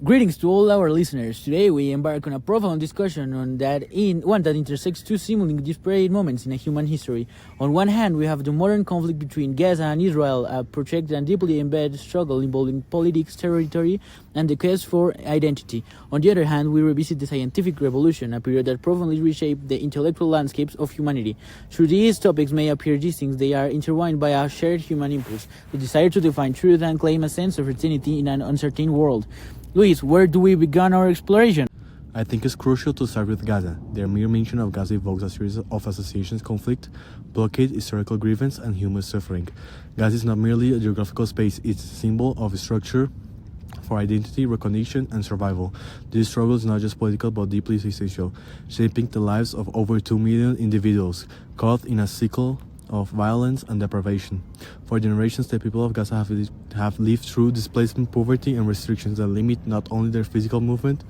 Greetings to all our listeners. Today we embark on a profound discussion on one that intersects two seemingly disparate moments in a human history. On one hand, we have the modern conflict between Gaza and Israel, a protracted and deeply embedded struggle involving politics, territory, and the quest for identity. On the other hand, we revisit the scientific revolution, a period that profoundly reshaped the intellectual landscapes of humanity. Through these topics may appear distinct, they are intertwined by a shared human impulse, the desire to define truth and claim a sense of certainty in an uncertain world. Luiz, where do we begin our exploration? I think it's crucial to start with Gaza. The mere mention of Gaza evokes a series of associations, conflict, blockade, historical grievance, and human suffering. Gaza is not merely a geographical space, it's a symbol of structure for identity, recognition, and survival. This struggle is not just political but deeply existential, shaping the lives of over 2 million individuals, caught in a cycle of violence and deprivation. For generations, the people of Gaza have lived through displacement, poverty, and restrictions that limit not only their physical movement,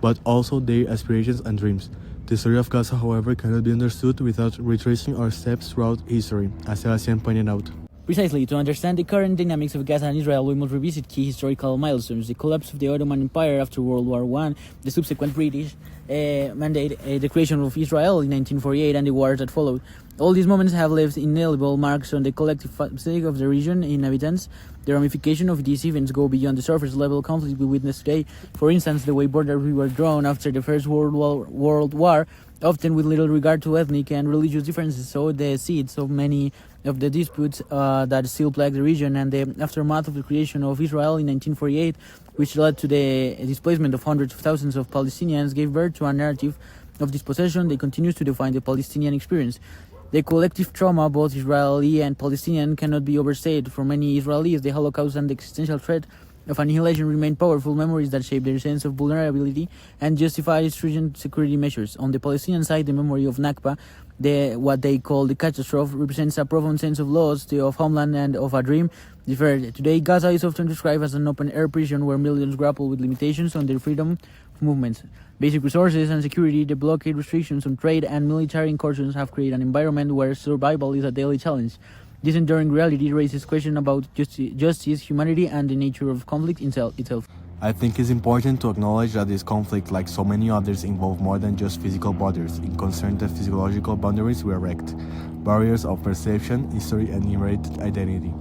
but also their aspirations and dreams. The story of Gaza, however, cannot be understood without retracing our steps throughout history, as Sebastian pointed out. Precisely, to understand the current dynamics of Gaza and Israel, we must revisit key historical milestones: the collapse of the Ottoman Empire after World War I, the subsequent British mandate, the creation of Israel in 1948, and the wars that followed. All these moments have left indelible marks on the collective psyche of the region inhabitants. The ramifications of these events go beyond the surface level conflict we witness today. For instance, the way borders were drawn after the First World War, often with little regard to ethnic and religious differences, sowed the seeds of many of the disputes that still plague the region, and the aftermath of the creation of Israel in 1948, which led to the displacement of hundreds of thousands of Palestinians, gave birth to a narrative of dispossession that continues to define the Palestinian experience. The collective trauma, both Israeli and Palestinian, cannot be overstated. For many Israelis, the Holocaust and the existential threat of annihilation remain powerful memories that shape their sense of vulnerability and justify stringent security measures. On the Palestinian side, the memory of Nakba, what they call the catastrophe, represents a profound sense of loss of homeland and of a dream deferred. Today, Gaza is often described as an open-air prison where millions grapple with limitations on their freedom of movement. Basic resources and security, the blockade, restrictions on trade, and military incursions have created an environment where survival is a daily challenge. This enduring reality raises questions about justice, humanity, and the nature of conflict itself. I think it's important to acknowledge that this conflict, like so many others, involve more than just physical borders. It concerns the physiological boundaries we erect, barriers of perception, history, and inherited identity.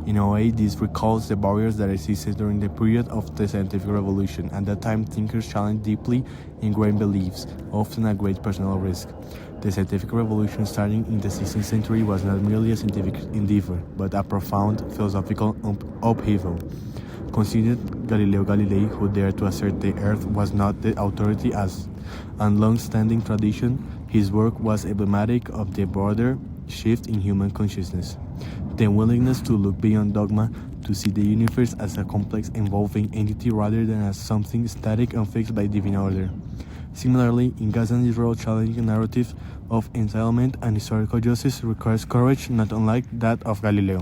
In a way, this recalls the barriers that existed during the period of the scientific revolution. At that time, thinkers challenged deeply ingrained beliefs, often at great personal risk. The scientific revolution starting in the 16th century was not merely a scientific endeavor, but a profound philosophical upheaval. Consider Galileo Galilei, who dared to assert the Earth was not the authority as a long-standing tradition. His work was emblematic of the broader shift in human consciousness. The willingness to look beyond dogma, to see the universe as a complex, evolving entity rather than as something static and fixed by divine order. Similarly, in Gaza and Israel, challenging narrative of entitlement and historical justice requires courage not unlike that of Galileo.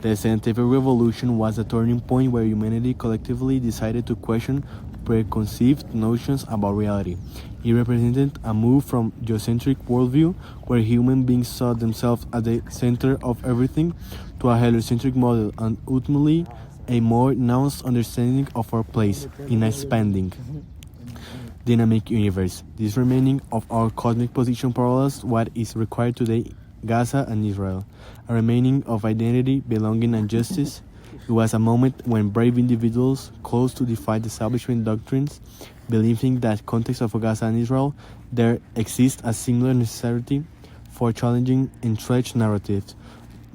The scientific revolution was a turning point where humanity collectively decided to question preconceived notions about reality. It represented a move from geocentric worldview, where human beings saw themselves at the center of everything, to a heliocentric model, and ultimately a more nuanced understanding of our place in a expanding, dynamic universe. This remaining of our cosmic position parallels what is required today, Gaza and Israel, a remaining of identity, belonging, and justice. It was a moment when brave individuals, close to defy the establishment doctrines, believing that context of Gaza and Israel, there exists a similar necessity for challenging entrenched narratives.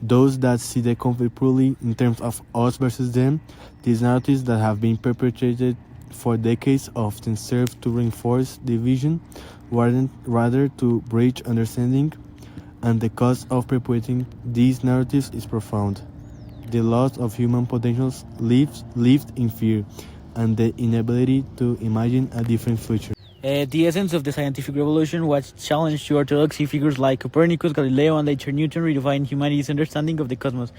Those that see the conflict purely in terms of us versus them, these narratives that have been perpetrated for decades often serve to reinforce division rather to bridge understanding, and the cost of perpetuating these narratives is profound. The loss of human potentials lived in fear, and the inability to imagine a different future. The essence of the scientific revolution was challenged to orthodoxy. Figures like Copernicus, Galileo, and later Newton redefined humanity's understanding of the cosmos.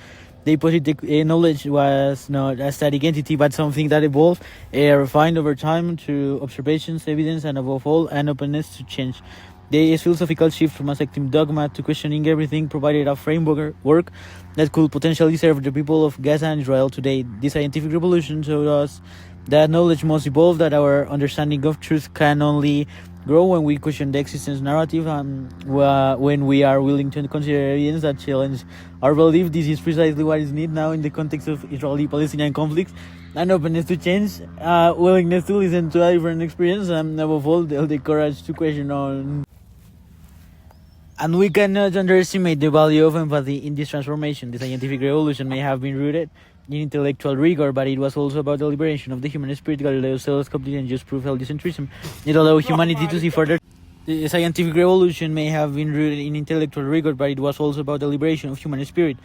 They posited knowledge was not a static entity, but something that evolved, refined over time through observations, evidence, and above all, an openness to change. The philosophical shift from accepting dogma to questioning everything provided a framework that could potentially serve the people of Gaza and Israel today. The scientific revolution showed us That knowledge must evolve, that our understanding of truth can only grow when we question the existence narrative and when we are willing to consider evidence that challenge our belief. This is precisely what is needed now in the context of Israeli-Palestinian conflicts. An openness to change, willingness to listen to a different experience, and above all, the courage to question on. And we cannot underestimate the value of empathy in this transformation. The scientific revolution may have been rooted in intellectual rigor, but it was also about the liberation of the human spirit. Galileo's telescope didn't just prove heliocentrism, it allowed humanity to see further. The scientific revolution may have been rooted in intellectual rigor, but it was also about the liberation of human spirit.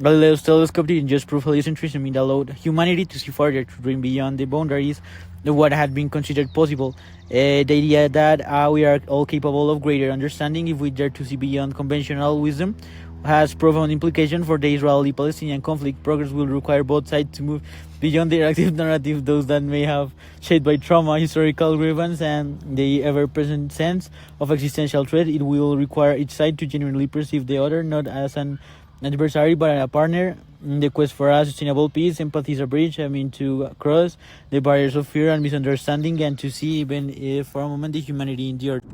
Galileo's telescope didn't just prove heliocentrism, it allowed humanity to see further, to dream beyond the boundaries of what had been considered possible. The idea that we are all capable of greater understanding if we dare to see beyond conventional wisdom has profound implications for the Israeli-Palestinian conflict. Progress will require both sides to move beyond the reactive narrative, those that may have shaped by trauma, historical grievance, and the ever-present sense of existential threat. It will require each side to genuinely perceive the other not as an adversary but a partner in the quest for a sustainable peace. Empathy is a bridge, to cross the barriers of fear and misunderstanding, and to see, even if for a moment, the humanity in the earth.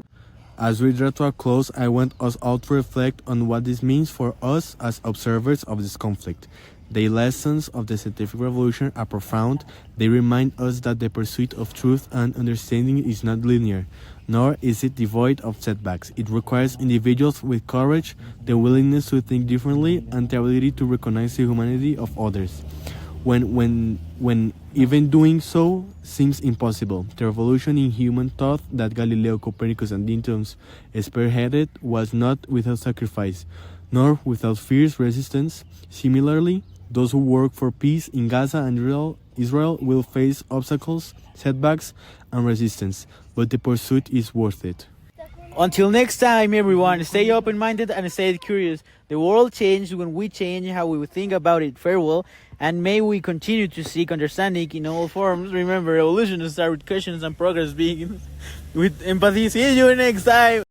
As we draw to a close, I want us all to reflect on what this means for us as observers of this conflict. The lessons of the scientific revolution are profound. They remind us that the pursuit of truth and understanding is not linear, nor is it devoid of setbacks. It requires individuals with courage, the willingness to think differently, and the ability to recognize the humanity of others. When even doing so seems impossible, the revolution in human thought that Galileo, Copernicus, and Newton's spearheaded was not without sacrifice, nor without fierce resistance. Similarly, those who work for peace in Gaza and Israel will face obstacles, setbacks, and resistance, but the pursuit is worth it. Until next time, everyone, stay open-minded and stay curious. The world changes when we change how we think about it. Farewell, and may we continue to seek understanding in all forms. Remember, evolution starts with questions and progress begins with empathy. See you next time.